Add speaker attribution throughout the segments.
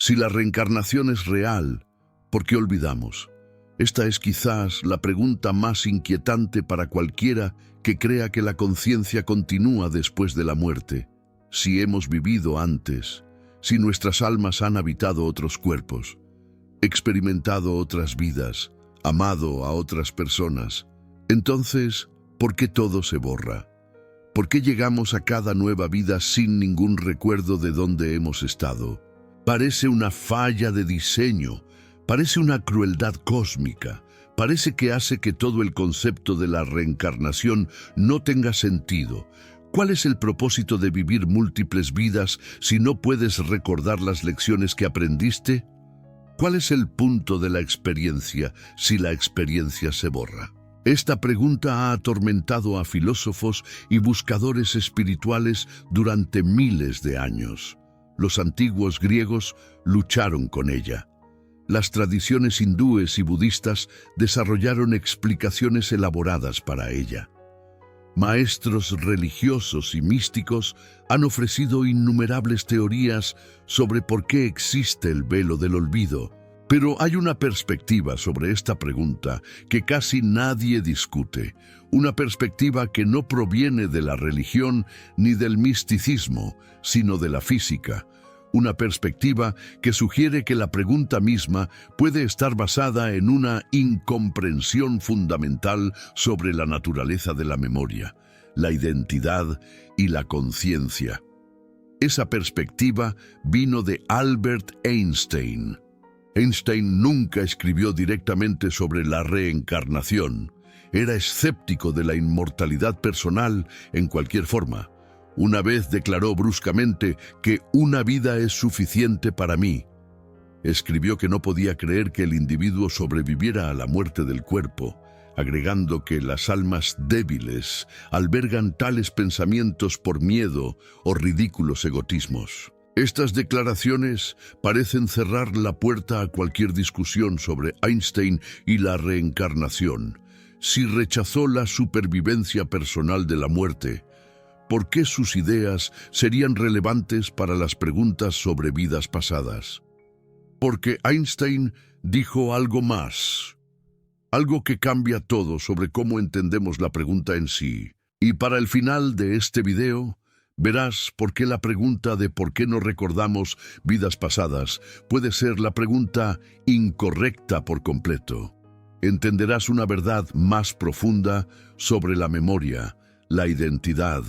Speaker 1: Si la reencarnación es real, ¿por qué olvidamos? Esta es quizás la pregunta más inquietante para cualquiera que crea que la conciencia continúa después de la muerte. Si hemos vivido antes, si nuestras almas han habitado otros cuerpos, experimentado otras vidas, amado a otras personas, entonces, ¿por qué todo se borra? ¿Por qué llegamos a cada nueva vida sin ningún recuerdo de dónde hemos estado? Parece una falla de diseño, parece una crueldad cósmica, parece que hace que todo el concepto de la reencarnación no tenga sentido. ¿Cuál es el propósito de vivir múltiples vidas si no puedes recordar las lecciones que aprendiste? ¿Cuál es el punto de la experiencia si la experiencia se borra? Esta pregunta ha atormentado a filósofos y buscadores espirituales durante miles de años. Los antiguos griegos lucharon con ella. Las tradiciones hindúes y budistas desarrollaron explicaciones elaboradas para ella. Maestros religiosos y místicos han ofrecido innumerables teorías sobre por qué existe el velo del olvido. Pero hay una perspectiva sobre esta pregunta que casi nadie discute, una perspectiva que no proviene de la religión ni del misticismo, sino de la física, una perspectiva que sugiere que la pregunta misma puede estar basada en una incomprensión fundamental sobre la naturaleza de la memoria, la identidad y la conciencia. Esa perspectiva vino de Albert Einstein. Einstein nunca escribió directamente sobre la reencarnación. Era escéptico de la inmortalidad personal en cualquier forma. Una vez declaró bruscamente que una vida es suficiente para mí. Escribió que no podía creer que el individuo sobreviviera a la muerte del cuerpo, agregando que las almas débiles albergan tales pensamientos por miedo o ridículos egotismos. Estas declaraciones parecen cerrar la puerta a cualquier discusión sobre Einstein y la reencarnación. Si rechazó la supervivencia personal de la muerte, ¿por qué sus ideas serían relevantes para las preguntas sobre vidas pasadas? Porque Einstein dijo algo más, algo que cambia todo sobre cómo entendemos la pregunta en sí. Y para el final de este video, verás por qué la pregunta de por qué no recordamos vidas pasadas puede ser la pregunta incorrecta por completo. Entenderás una verdad más profunda sobre la memoria, la identidad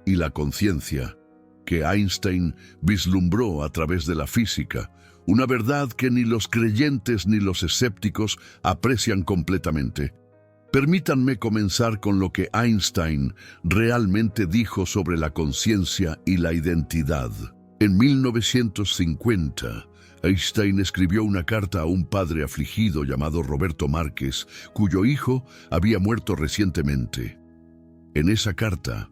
Speaker 1: y la conciencia que Einstein vislumbró a través de la física, una verdad que ni los creyentes ni los escépticos aprecian completamente. Permítanme comenzar con lo que Einstein realmente dijo sobre la conciencia y la identidad. En 1950, Einstein escribió una carta a un padre afligido llamado Roberto Márquez, cuyo hijo había muerto recientemente. En esa carta,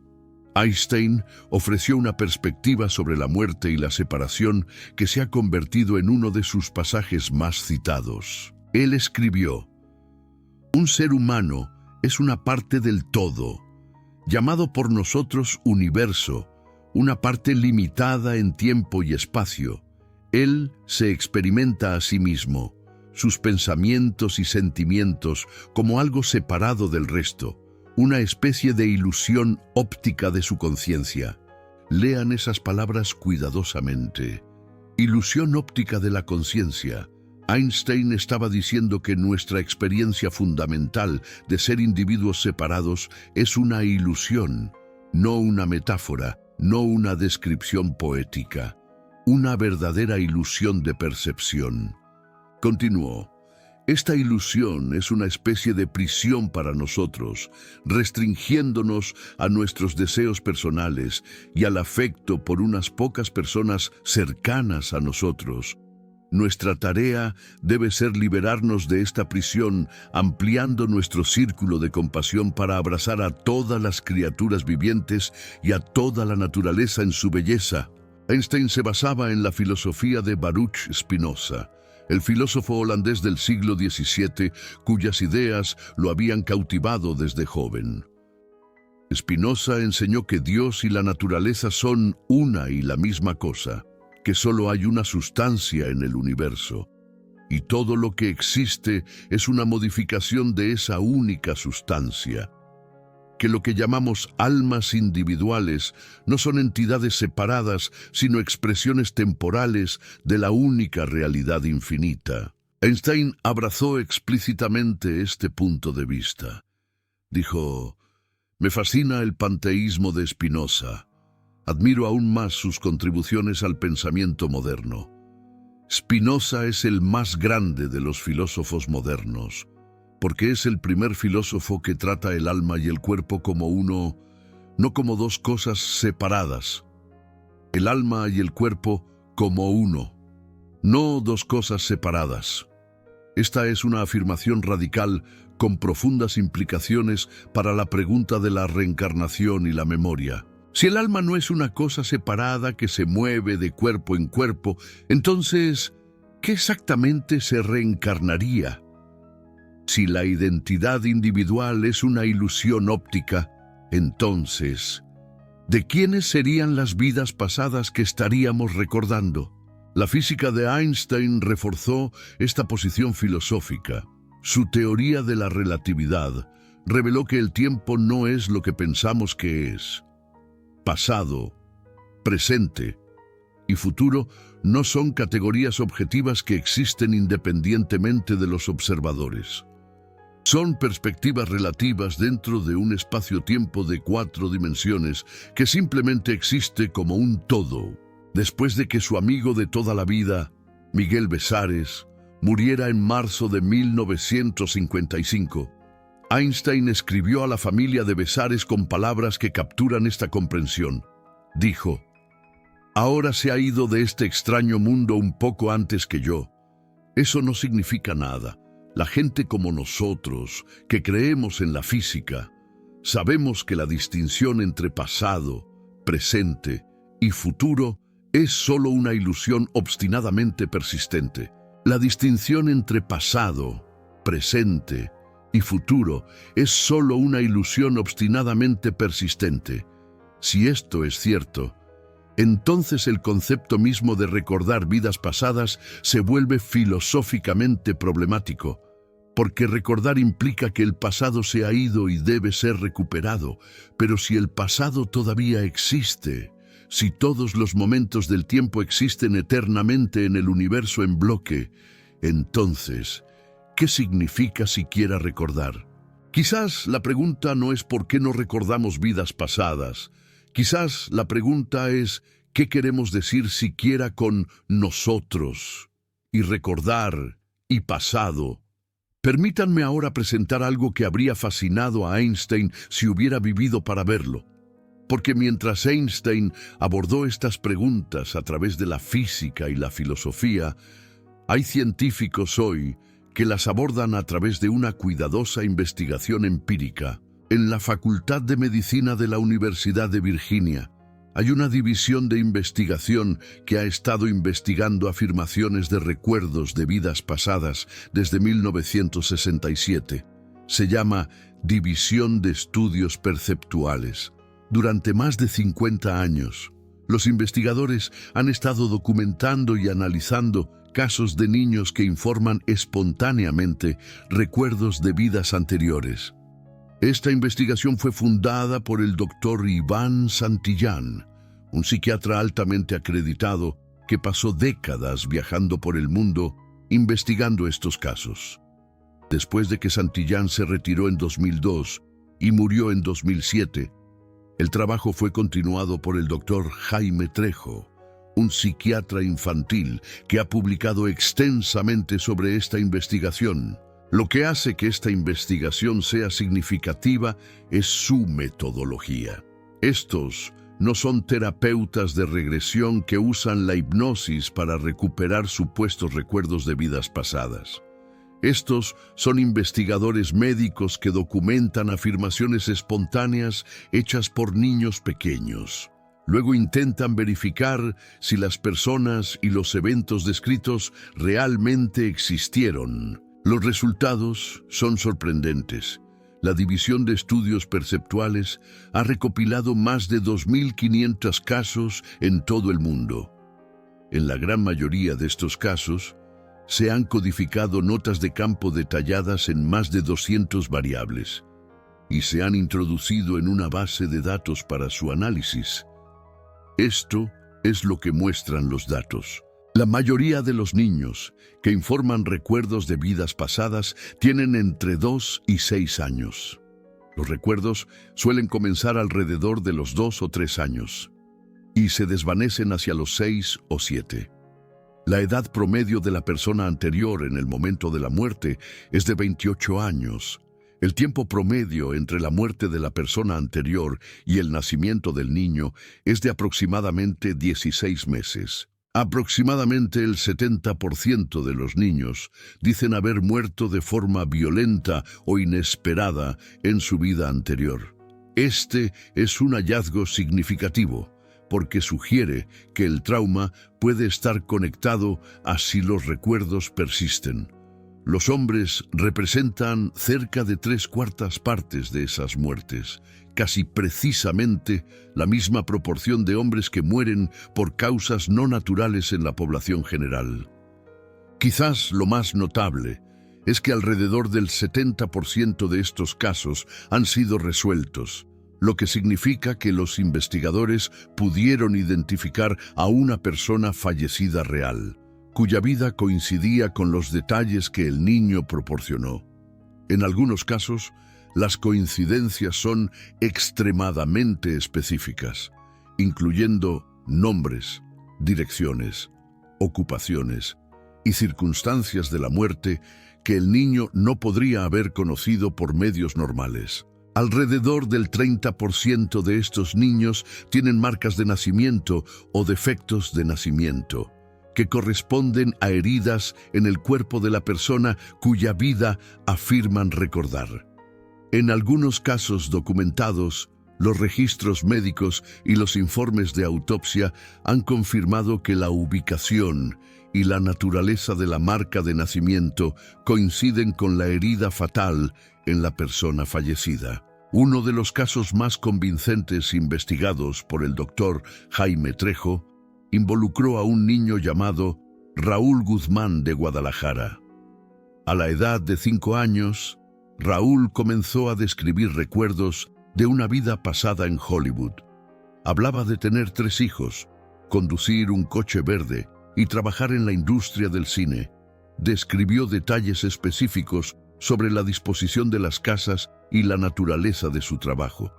Speaker 1: Einstein ofreció una perspectiva sobre la muerte y la separación que se ha convertido en uno de sus pasajes más citados. Él escribió: un ser humano es una parte del todo, llamado por nosotros universo, una parte limitada en tiempo y espacio. Él se experimenta a sí mismo, sus pensamientos y sentimientos como algo separado del resto, una especie de ilusión óptica de su conciencia. Lean esas palabras cuidadosamente. Ilusión óptica de la conciencia. Einstein estaba diciendo que nuestra experiencia fundamental de ser individuos separados es una ilusión, no una metáfora, no una descripción poética, una verdadera ilusión de percepción. Continuó: esta ilusión es una especie de prisión para nosotros, restringiéndonos a nuestros deseos personales y al afecto por unas pocas personas cercanas a nosotros. Nuestra tarea debe ser liberarnos de esta prisión, ampliando nuestro círculo de compasión para abrazar a todas las criaturas vivientes y a toda la naturaleza en su belleza. Einstein se basaba en la filosofía de Baruch Spinoza, el filósofo holandés del siglo XVII, cuyas ideas lo habían cautivado desde joven. Spinoza enseñó que Dios y la naturaleza son una y la misma cosa. que solo hay una sustancia en el universo, y todo lo que existe es una modificación de esa única sustancia, que lo que llamamos almas individuales no son entidades separadas, sino expresiones temporales de la única realidad infinita. Einstein abrazó explícitamente este punto de vista. Dijo: «Me fascina el panteísmo de Spinoza. Admiro aún más sus contribuciones al pensamiento moderno. Spinoza es el más grande de los filósofos modernos, porque es el primer filósofo que trata el alma y el cuerpo como uno, no como dos cosas separadas. El alma y el cuerpo como uno, no dos cosas separadas. Esta es una afirmación radical con profundas implicaciones para la pregunta de la reencarnación y la memoria. Si el alma no es una cosa separada que se mueve de cuerpo en cuerpo, entonces, ¿qué exactamente se reencarnaría? Si la identidad individual es una ilusión óptica, entonces, ¿de quiénes serían las vidas pasadas que estaríamos recordando? La física de Einstein reforzó esta posición filosófica. Su teoría de la relatividad reveló que el tiempo no es lo que pensamos que es. Pasado, presente y futuro no son categorías objetivas que existen independientemente de los observadores. Son perspectivas relativas dentro de un espacio-tiempo de 4 dimensiones que simplemente existe como un todo. Después de que su amigo de toda la vida, Miguel Besares, muriera en marzo de 1955, Einstein escribió a la familia de Besares con palabras que capturan esta comprensión. Dijo: «Ahora se ha ido de este extraño mundo un poco antes que yo. Eso no significa nada. La gente como nosotros, que creemos en la física, sabemos que la distinción entre pasado, presente y futuro es solo una ilusión obstinadamente persistente. La distinción entre pasado, presente y futuro es solo una ilusión obstinadamente persistente. Si esto es cierto, entonces el concepto mismo de recordar vidas pasadas se vuelve filosóficamente problemático, porque recordar implica que el pasado se ha ido y debe ser recuperado. Pero si el pasado todavía existe, si todos los momentos del tiempo existen eternamente en el universo en bloque, entonces, ¿qué significa siquiera recordar? Quizás la pregunta no es por qué no recordamos vidas pasadas. Quizás la pregunta es ¿qué queremos decir siquiera con nosotros? Y recordar y pasado. Permítanme ahora presentar algo que habría fascinado a Einstein si hubiera vivido para verlo. Porque mientras Einstein abordó estas preguntas a través de la física y la filosofía, hay científicos hoy que las abordan a través de una cuidadosa investigación empírica. En la Facultad de Medicina de la Universidad de Virginia hay una división de investigación que ha estado investigando afirmaciones de recuerdos de vidas pasadas desde 1967. Se llama División de Estudios Perceptuales. Durante más de 50 años, los investigadores han estado documentando y analizando casos de niños que informan espontáneamente recuerdos de vidas anteriores. Esta investigación fue fundada por el doctor Iván Santillán, un psiquiatra altamente acreditado que pasó décadas viajando por el mundo investigando estos casos. Después de que Santillán se retiró en 2002 y murió en 2007, el trabajo fue continuado por el doctor Jaime Trejo, un psiquiatra infantil que ha publicado extensamente sobre esta investigación. Lo que hace que esta investigación sea significativa es su metodología. Estos no son terapeutas de regresión que usan la hipnosis para recuperar supuestos recuerdos de vidas pasadas. Estos son investigadores médicos que documentan afirmaciones espontáneas hechas por niños pequeños. Luego intentan verificar si las personas y los eventos descritos realmente existieron. Los resultados son sorprendentes. La División de Estudios Perceptuales ha recopilado más de 2.500 casos en todo el mundo. En la gran mayoría de estos casos, se han codificado notas de campo detalladas en más de 200 variables y se han introducido en una base de datos para su análisis. Esto es lo que muestran los datos. La mayoría de los niños que informan recuerdos de vidas pasadas tienen entre 2 y 6 años. Los recuerdos suelen comenzar alrededor de los 2 o 3 años y se desvanecen hacia los 6 o 7. La edad promedio de la persona anterior en el momento de la muerte es de 28 años. El tiempo promedio entre la muerte de la persona anterior y el nacimiento del niño es de aproximadamente 16 meses. Aproximadamente el 70% de los niños dicen haber muerto de forma violenta o inesperada en su vida anterior. Este es un hallazgo significativo, porque sugiere que el trauma puede estar conectado a si los recuerdos persisten. Los hombres representan cerca de 3/4 partes de esas muertes, casi precisamente la misma proporción de hombres que mueren por causas no naturales en la población general. Quizás lo más notable es que alrededor del 70% de estos casos han sido resueltos, lo que significa que los investigadores pudieron identificar a una persona fallecida real, cuya vida coincidía con los detalles que el niño proporcionó. En algunos casos, las coincidencias son extremadamente específicas, incluyendo nombres, direcciones, ocupaciones y circunstancias de la muerte que el niño no podría haber conocido por medios normales. Alrededor del 30% de estos niños tienen marcas de nacimiento o defectos de nacimiento, que corresponden a heridas en el cuerpo de la persona cuya vida afirman recordar. En algunos casos documentados, los registros médicos y los informes de autopsia han confirmado que la ubicación y la naturaleza de la marca de nacimiento coinciden con la herida fatal en la persona fallecida. Uno de los casos más convincentes investigados por el doctor Jaime Trejo involucró a un niño llamado Raúl Guzmán de Guadalajara. A la edad de 5 años, Raúl comenzó a describir recuerdos de una vida pasada en Hollywood. Hablaba de tener 3 hijos, conducir un coche verde y trabajar en la industria del cine. Describió detalles específicos sobre la disposición de las casas y la naturaleza de su trabajo.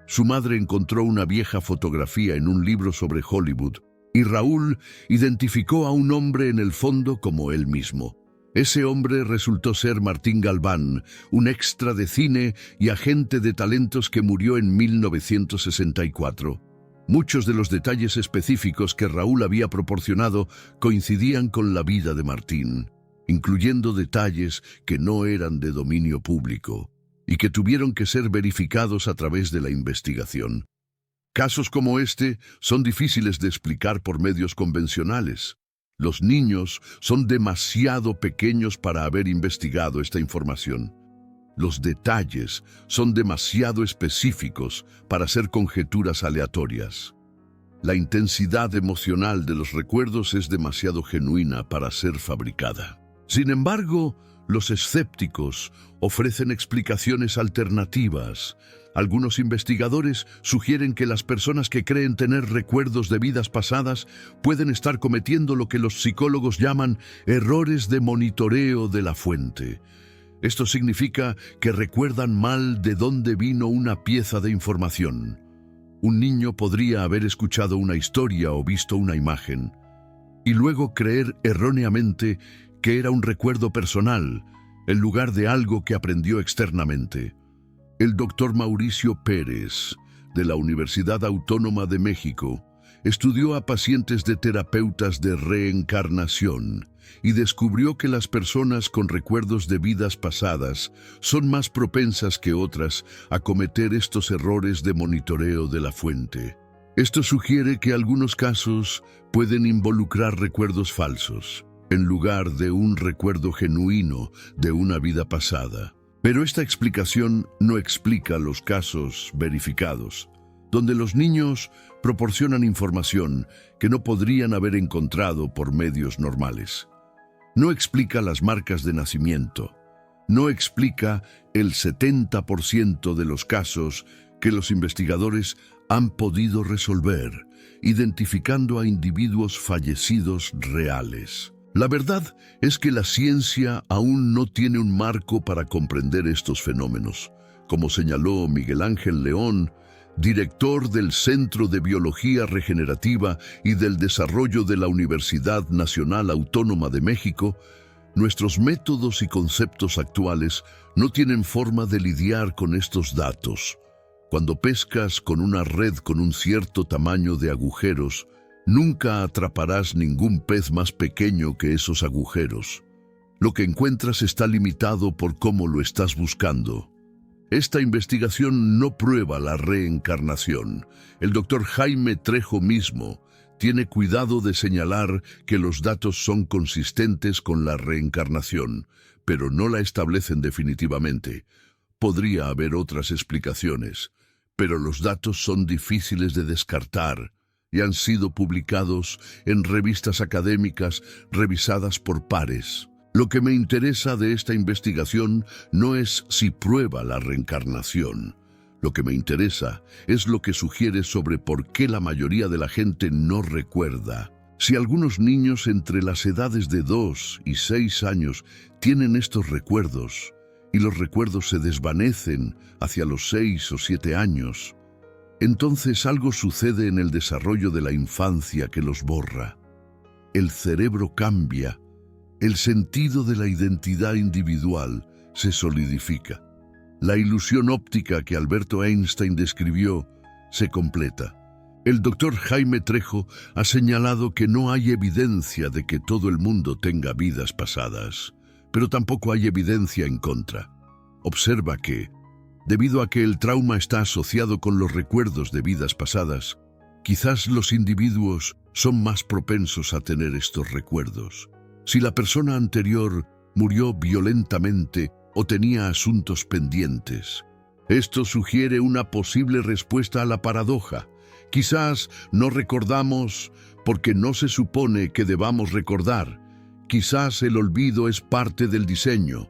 Speaker 1: Su madre encontró una vieja fotografía en un libro sobre Hollywood y Raúl identificó a un hombre en el fondo como él mismo. Ese hombre resultó ser Martín Galván, un extra de cine y agente de talentos que murió en 1964. Muchos de los detalles específicos que Raúl había proporcionado coincidían con la vida de Martín, incluyendo detalles que no eran de dominio público y que tuvieron que ser verificados a través de la investigación. Casos como este son difíciles de explicar por medios convencionales. Los niños son demasiado pequeños para haber investigado esta información. Los detalles son demasiado específicos para hacer conjeturas aleatorias. La intensidad emocional de los recuerdos es demasiado genuina para ser fabricada. Sin embargo, los escépticos ofrecen explicaciones alternativas. Algunos investigadores sugieren que las personas que creen tener recuerdos de vidas pasadas pueden estar cometiendo lo que los psicólogos llaman errores de monitoreo de la fuente. Esto significa que recuerdan mal de dónde vino una pieza de información. Un niño podría haber escuchado una historia o visto una imagen, y luego creer erróneamente que era un recuerdo personal, en lugar de algo que aprendió externamente. El doctor Mauricio Pérez, de la Universidad Autónoma de México, estudió a pacientes de terapeutas de reencarnación y descubrió que las personas con recuerdos de vidas pasadas son más propensas que otras a cometer estos errores de monitoreo de la fuente. Esto sugiere que algunos casos pueden involucrar recuerdos falsos, en lugar de un recuerdo genuino de una vida pasada. Pero esta explicación no explica los casos verificados. donde los niños proporcionan información que no podrían haber encontrado por medios normales. No explica las marcas de nacimiento. No explica el 70% de los casos que los investigadores han podido resolver, identificando a individuos fallecidos reales. La verdad es que la ciencia aún no tiene un marco para comprender estos fenómenos, como señaló Miguel Ángel León, director del Centro de Biología Regenerativa y del Desarrollo de la Universidad Nacional Autónoma de México. Nuestros métodos y conceptos actuales no tienen forma de lidiar con estos datos. Cuando pescas con una red con un cierto tamaño de agujeros, nunca atraparás ningún pez más pequeño que esos agujeros. Lo que encuentras está limitado por cómo lo estás buscando. Esta investigación no prueba la reencarnación. El doctor Jaime Trejo mismo tiene cuidado de señalar que los datos son consistentes con la reencarnación, pero no la establecen definitivamente. Podría haber otras explicaciones, pero los datos son difíciles de descartar y han sido publicados en revistas académicas revisadas por pares. Lo que me interesa de esta investigación no es si prueba la reencarnación. Lo que me interesa es lo que sugiere sobre por qué la mayoría de la gente no recuerda. Si algunos niños entre las edades de 2 y 6 años tienen estos recuerdos, y los recuerdos se desvanecen hacia los 6 o 7 años, entonces algo sucede en el desarrollo de la infancia que los borra. El cerebro cambia. El sentido de la identidad individual se solidifica. La ilusión óptica que Alberto Einstein describió se completa. El doctor Jaime Trejo ha señalado que no hay evidencia de que todo el mundo tenga vidas pasadas, pero tampoco hay evidencia en contra. Observa que, debido a que el trauma está asociado con los recuerdos de vidas pasadas, quizás los individuos son más propensos a tener estos recuerdos. Si la persona anterior murió violentamente o tenía asuntos pendientes, esto sugiere una posible respuesta a la paradoja. Quizás no recordamos porque no se supone que debamos recordar. Quizás el olvido es parte del diseño.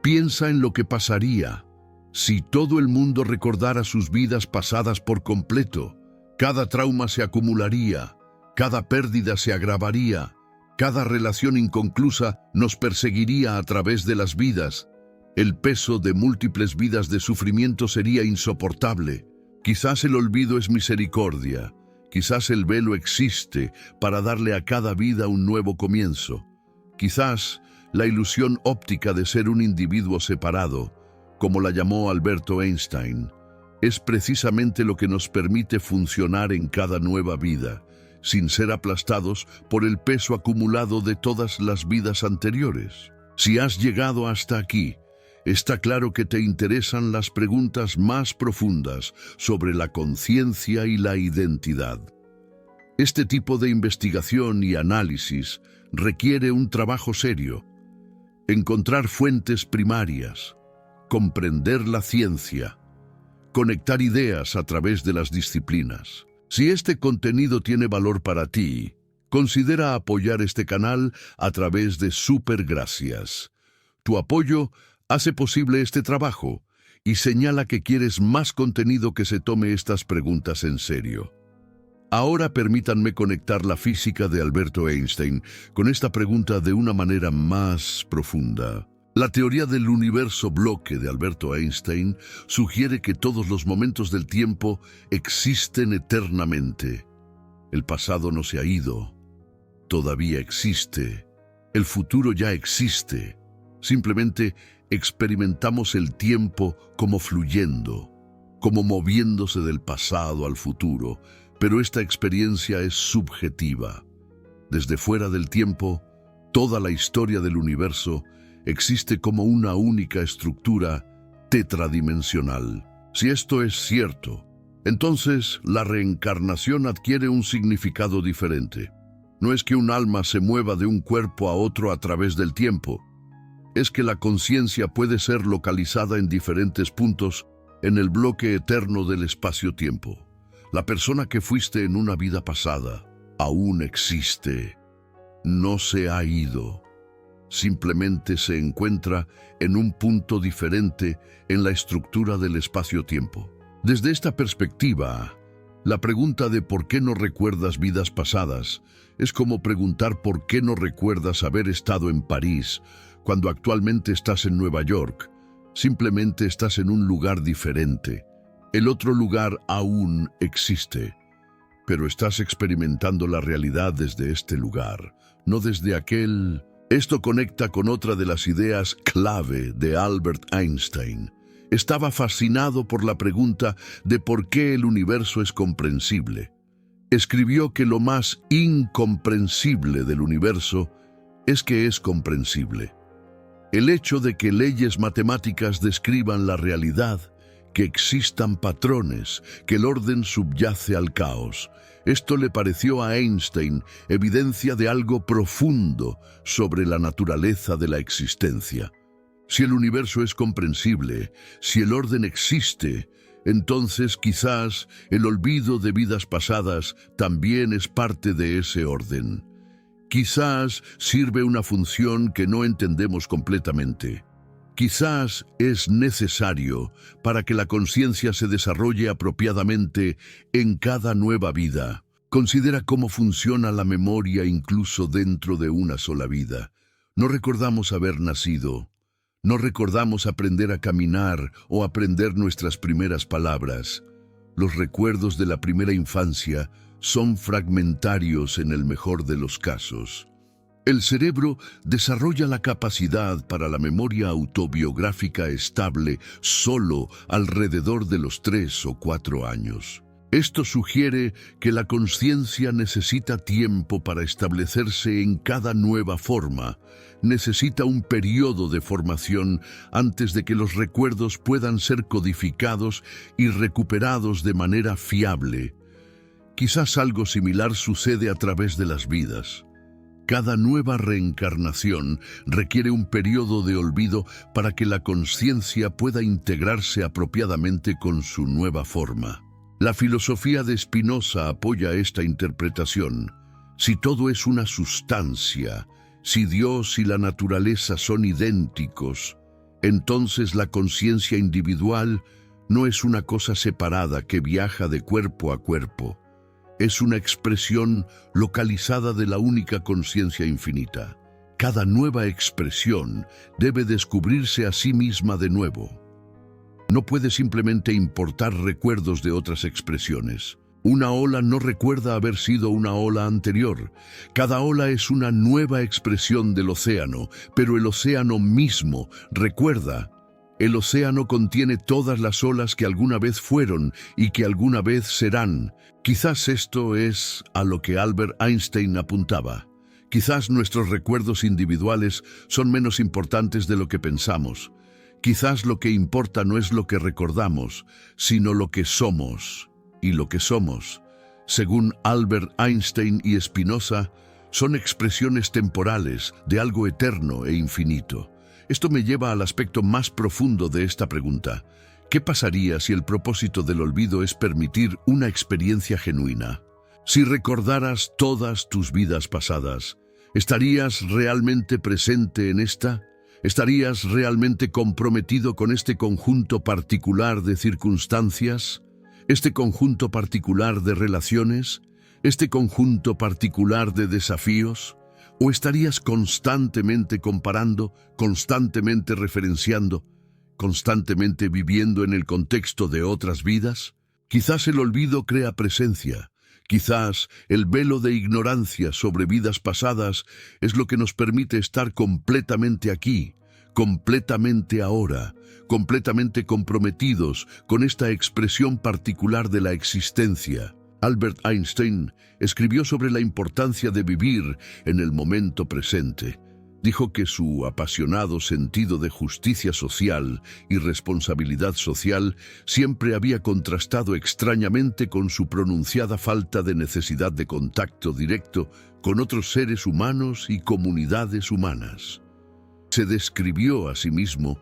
Speaker 1: Piensa en lo que pasaría si todo el mundo recordara sus vidas pasadas por completo. Cada trauma se acumularía, cada pérdida se agravaría. Cada relación inconclusa nos perseguiría a través de las vidas. El peso de múltiples vidas de sufrimiento sería insoportable. Quizás el olvido es misericordia. Quizás el velo existe para darle a cada vida un nuevo comienzo. Quizás la ilusión óptica de ser un individuo separado, como la llamó Alberto Einstein, es precisamente lo que nos permite funcionar en cada nueva vida, sin ser aplastados por el peso acumulado de todas las vidas anteriores. Si has llegado hasta aquí, está claro que te interesan las preguntas más profundas sobre la conciencia y la identidad. Este tipo de investigación y análisis requiere un trabajo serio. Encontrar fuentes primarias, comprender la ciencia, conectar ideas a través de las disciplinas. Si este contenido tiene valor para ti, considera apoyar este canal a través de Supergracias. Tu apoyo hace posible este trabajo y señala que quieres más contenido que se tome estas preguntas en serio. Ahora permítanme conectar la física de Alberto Einstein con esta pregunta de una manera más profunda. La teoría del universo bloque de Alberto Einstein sugiere que todos los momentos del tiempo existen eternamente. El pasado no se ha ido, todavía existe. El futuro ya existe. Simplemente experimentamos el tiempo como fluyendo, como moviéndose del pasado al futuro, pero esta experiencia es subjetiva. Desde fuera del tiempo, toda la historia del universo existe como una única estructura tetradimensional. Si esto es cierto, entonces la reencarnación adquiere un significado diferente. No es que un alma se mueva de un cuerpo a otro a través del tiempo. Es que la conciencia puede ser localizada en diferentes puntos en el bloque eterno del espacio-tiempo. La persona que fuiste en una vida pasada aún existe. No se ha ido. Simplemente se encuentra en un punto diferente en la estructura del espacio-tiempo. Desde esta perspectiva, la pregunta de por qué no recuerdas vidas pasadas es como preguntar por qué no recuerdas haber estado en París cuando actualmente estás en Nueva York. Simplemente estás en un lugar diferente. El otro lugar aún existe, pero estás experimentando la realidad desde este lugar, no desde aquel. Esto conecta con otra de las ideas clave de Albert Einstein. Estaba fascinado por la pregunta de por qué el universo es comprensible. Escribió que lo más incomprensible del universo es que es comprensible. El hecho de que leyes matemáticas describan la realidad, que existan patrones, que el orden subyace al caos. Esto le pareció a Einstein evidencia de algo profundo sobre la naturaleza de la existencia. Si el universo es comprensible, si el orden existe, entonces quizás el olvido de vidas pasadas también es parte de ese orden. Quizás sirve una función que no entendemos completamente. Quizás es necesario para que la conciencia se desarrolle apropiadamente en cada nueva vida. Considera cómo funciona la memoria incluso dentro de una sola vida. No recordamos haber nacido. No recordamos aprender a caminar o aprender nuestras primeras palabras. Los recuerdos de la primera infancia son fragmentarios en el mejor de los casos. El cerebro desarrolla la capacidad para la memoria autobiográfica estable solo alrededor de los 3 o 4 años. Esto sugiere que la conciencia necesita tiempo para establecerse en cada nueva forma. Necesita un periodo de formación antes de que los recuerdos puedan ser codificados y recuperados de manera fiable. Quizás algo similar sucede a través de las vidas. Cada nueva reencarnación requiere un periodo de olvido para que la conciencia pueda integrarse apropiadamente con su nueva forma. La filosofía de Spinoza apoya esta interpretación. Si todo es una sustancia, si Dios y la naturaleza son idénticos, entonces la conciencia individual no es una cosa separada que viaja de cuerpo a cuerpo. Es una expresión localizada de la única conciencia infinita. Cada nueva expresión debe descubrirse a sí misma de nuevo. No puede simplemente importar recuerdos de otras expresiones. Una ola no recuerda haber sido una ola anterior. Cada ola es una nueva expresión del océano, pero el océano mismo recuerda. El océano contiene todas las olas que alguna vez fueron y que alguna vez serán. Quizás esto es a lo que Albert Einstein apuntaba. Quizás nuestros recuerdos individuales son menos importantes de lo que pensamos. Quizás lo que importa no es lo que recordamos, sino lo que somos. Y lo que somos, según Albert Einstein y Spinoza, son expresiones temporales de algo eterno e infinito. Esto me lleva al aspecto más profundo de esta pregunta. ¿Qué pasaría si el propósito del olvido es permitir una experiencia genuina? Si recordaras todas tus vidas pasadas, ¿estarías realmente presente en esta? ¿Estarías realmente comprometido con este conjunto particular de circunstancias? ¿Este conjunto particular de relaciones? ¿Este conjunto particular de desafíos? ¿O estarías constantemente comparando, constantemente referenciando, constantemente viviendo en el contexto de otras vidas? Quizás el olvido crea presencia. Quizás el velo de ignorancia sobre vidas pasadas es lo que nos permite estar completamente aquí, completamente ahora, completamente comprometidos con esta expresión particular de la existencia. Albert Einstein escribió sobre la importancia de vivir en el momento presente. Dijo que su apasionado sentido de justicia social y responsabilidad social siempre había contrastado extrañamente con su pronunciada falta de necesidad de contacto directo con otros seres humanos y comunidades humanas. Se describió a sí mismo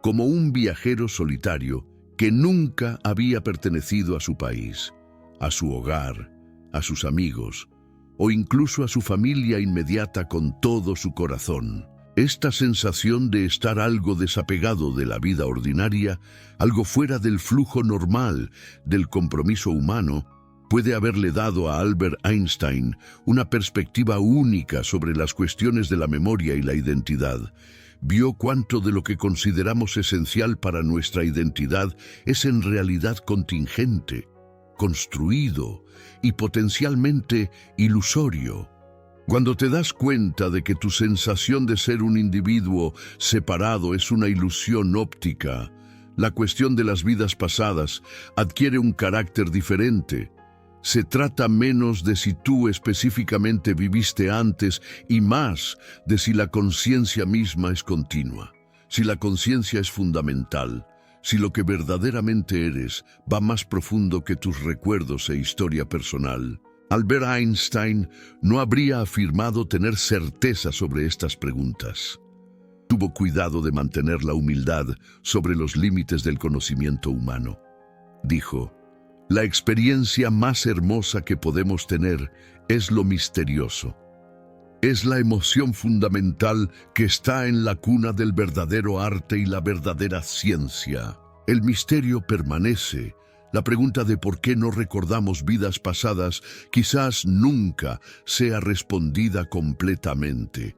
Speaker 1: como un viajero solitario que nunca había pertenecido a su país. a su hogar, a sus amigos o incluso a su familia inmediata con todo su corazón. Esta sensación de estar algo desapegado de la vida ordinaria, algo fuera del flujo normal del compromiso humano, puede haberle dado a Albert Einstein una perspectiva única sobre las cuestiones de la memoria y la identidad. Vio cuánto de lo que consideramos esencial para nuestra identidad es en realidad contingente, construido y potencialmente ilusorio. Cuando te das cuenta de que tu sensación de ser un individuo separado es una ilusión óptica, la cuestión de las vidas pasadas adquiere un carácter diferente. Se trata menos de si tú específicamente viviste antes y más de si la conciencia misma es continua, si la conciencia es fundamental, si lo que verdaderamente eres va más profundo que tus recuerdos e historia personal. Albert Einstein no habría afirmado tener certeza sobre estas preguntas. Tuvo cuidado de mantener la humildad sobre los límites del conocimiento humano. Dijo: la experiencia más hermosa que podemos tener es lo misterioso. Es la emoción fundamental que está en la cuna del verdadero arte y la verdadera ciencia. El misterio permanece. La pregunta de por qué no recordamos vidas pasadas quizás nunca sea respondida completamente.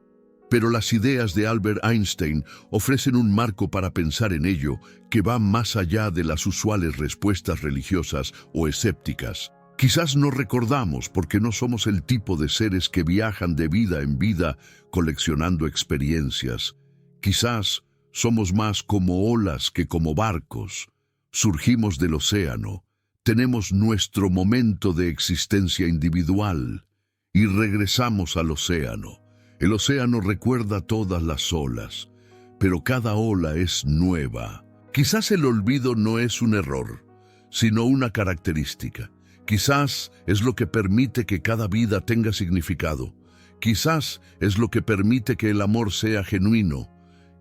Speaker 1: Pero las ideas de Albert Einstein ofrecen un marco para pensar en ello que va más allá de las usuales respuestas religiosas o escépticas. Quizás no recordamos porque no somos el tipo de seres que viajan de vida en vida coleccionando experiencias. Quizás somos más como olas que como barcos. Surgimos del océano, tenemos nuestro momento de existencia individual y regresamos al océano. El océano recuerda todas las olas, pero cada ola es nueva. Quizás el olvido no es un error, sino una característica. Quizás es lo que permite que cada vida tenga significado. Quizás es lo que permite que el amor sea genuino,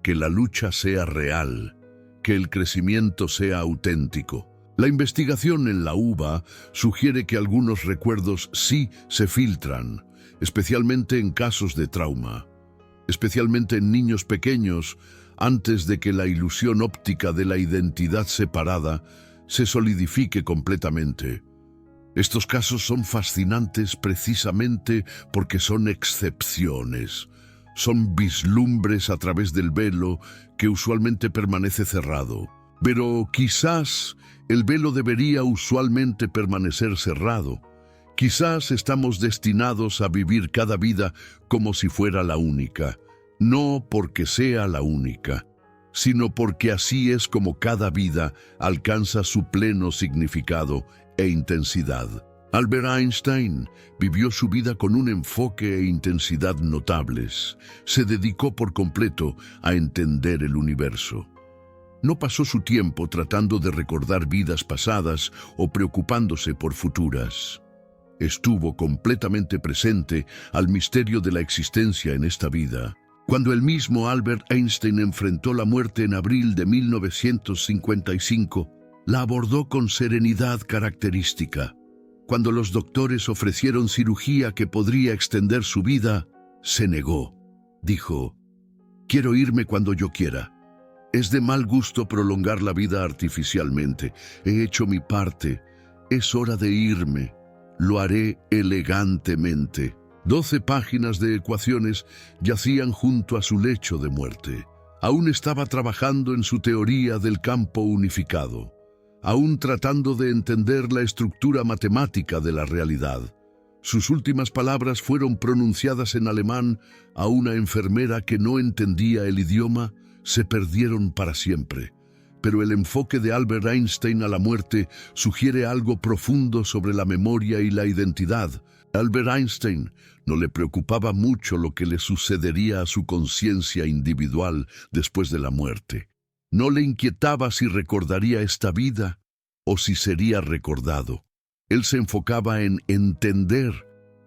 Speaker 1: que la lucha sea real, que el crecimiento sea auténtico. La investigación en la UBA sugiere que algunos recuerdos sí se filtran, especialmente en casos de trauma, especialmente en niños pequeños, antes de que la ilusión óptica de la identidad separada se solidifique completamente. Estos casos son fascinantes precisamente porque son excepciones. Son vislumbres a través del velo que usualmente permanece cerrado. Pero quizás el velo debería usualmente permanecer cerrado. Quizás estamos destinados a vivir cada vida como si fuera la única. No porque sea la única, sino porque así es como cada vida alcanza su pleno significado e intensidad. Albert Einstein vivió su vida con un enfoque e intensidad notables. Se dedicó por completo a entender el universo. No pasó su tiempo tratando de recordar vidas pasadas o preocupándose por futuras. Estuvo completamente presente al misterio de la existencia en esta vida. Cuando el mismo Albert Einstein enfrentó la muerte en abril de 1955, la abordó con serenidad característica. Cuando los doctores ofrecieron cirugía que podría extender su vida, se negó. Dijo: quiero irme cuando yo quiera. Es de mal gusto prolongar la vida artificialmente. He hecho mi parte. Es hora de irme. Lo haré elegantemente. 12 páginas de ecuaciones yacían junto a su lecho de muerte. Aún estaba trabajando en su teoría del campo unificado, aún tratando de entender la estructura matemática de la realidad. Sus últimas palabras fueron pronunciadas en alemán a una enfermera que no entendía el idioma. Se perdieron para siempre. Pero el enfoque de Albert Einstein a la muerte sugiere algo profundo sobre la memoria y la identidad. Albert Einstein no le preocupaba mucho lo que le sucedería a su conciencia individual después de la muerte. No le inquietaba si recordaría esta vida o si sería recordado. Él se enfocaba en entender,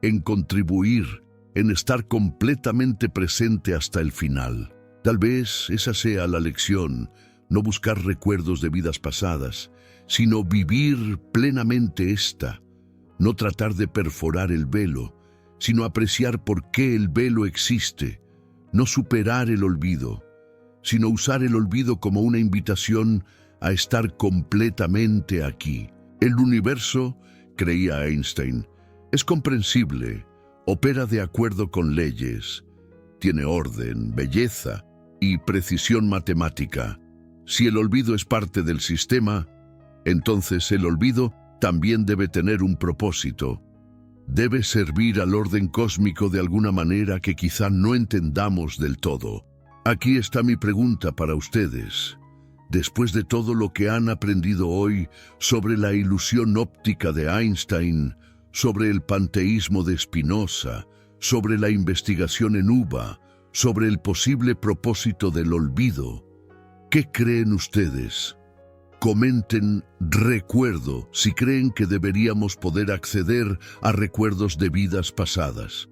Speaker 1: en contribuir, en estar completamente presente hasta el final. Tal vez esa sea la lección, no buscar recuerdos de vidas pasadas, sino vivir plenamente esta, no tratar de perforar el velo, sino apreciar por qué el velo existe, no superar el olvido, sino usar el olvido como una invitación a estar completamente aquí. El universo, creía Einstein, es comprensible, opera de acuerdo con leyes, tiene orden, belleza y precisión matemática. Si el olvido es parte del sistema, entonces el olvido también debe tener un propósito. Debe servir al orden cósmico de alguna manera que quizá no entendamos del todo. Aquí está mi pregunta para ustedes. Después de todo lo que han aprendido hoy sobre la ilusión óptica de Einstein, sobre el panteísmo de Spinoza, sobre la investigación en UVA, sobre el posible propósito del olvido, ¿qué creen ustedes? Comenten recuerdo si creen que deberíamos poder acceder a recuerdos de vidas pasadas.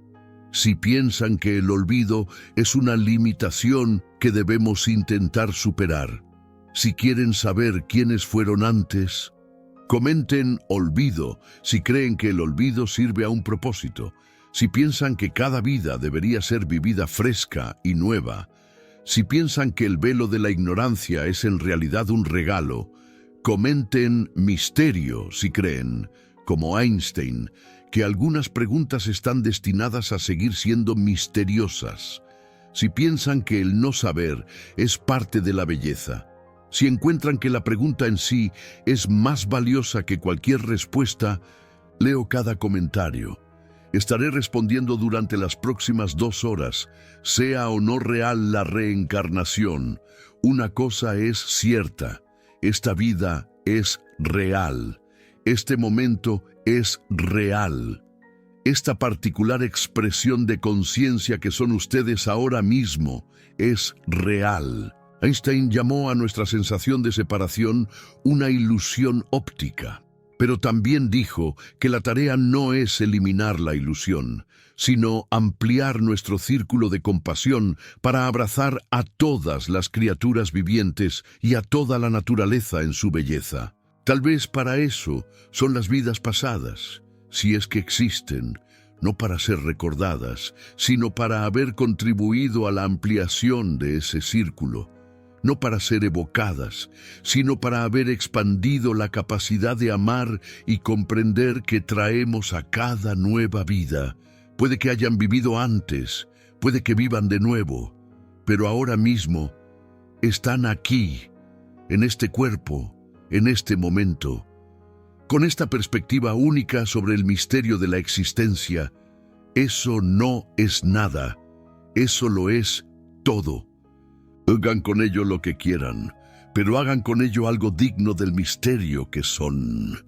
Speaker 1: Si piensan que el olvido es una limitación que debemos intentar superar. Si quieren saber quiénes fueron antes, comenten olvido si creen que el olvido sirve a un propósito. Si piensan que cada vida debería ser vivida fresca y nueva. Si piensan que el velo de la ignorancia es en realidad un regalo, comenten misterio si creen, como Einstein, que algunas preguntas están destinadas a seguir siendo misteriosas. Si piensan que el no saber es parte de la belleza, si encuentran que la pregunta en sí es más valiosa que cualquier respuesta, leo cada comentario. Estaré respondiendo durante las próximas 2 horas, sea o no real la reencarnación. Una cosa es cierta, esta vida es real, este momento es real. Esta particular expresión de conciencia que son ustedes ahora mismo es real. Einstein llamó a nuestra sensación de separación una ilusión óptica, pero también dijo que la tarea no es eliminar la ilusión, sino ampliar nuestro círculo de compasión para abrazar a todas las criaturas vivientes y a toda la naturaleza en su belleza. Tal vez para eso son las vidas pasadas, si es que existen, no para ser recordadas, sino para haber contribuido a la ampliación de ese círculo. No para ser evocadas, sino para haber expandido la capacidad de amar y comprender que traemos a cada nueva vida. Puede que hayan vivido antes, puede que vivan de nuevo, pero ahora mismo están aquí, en este cuerpo, en este momento. Con esta perspectiva única sobre el misterio de la existencia, eso no es nada, eso lo es todo. Hagan con ello lo que quieran, pero hagan con ello algo digno del misterio que son.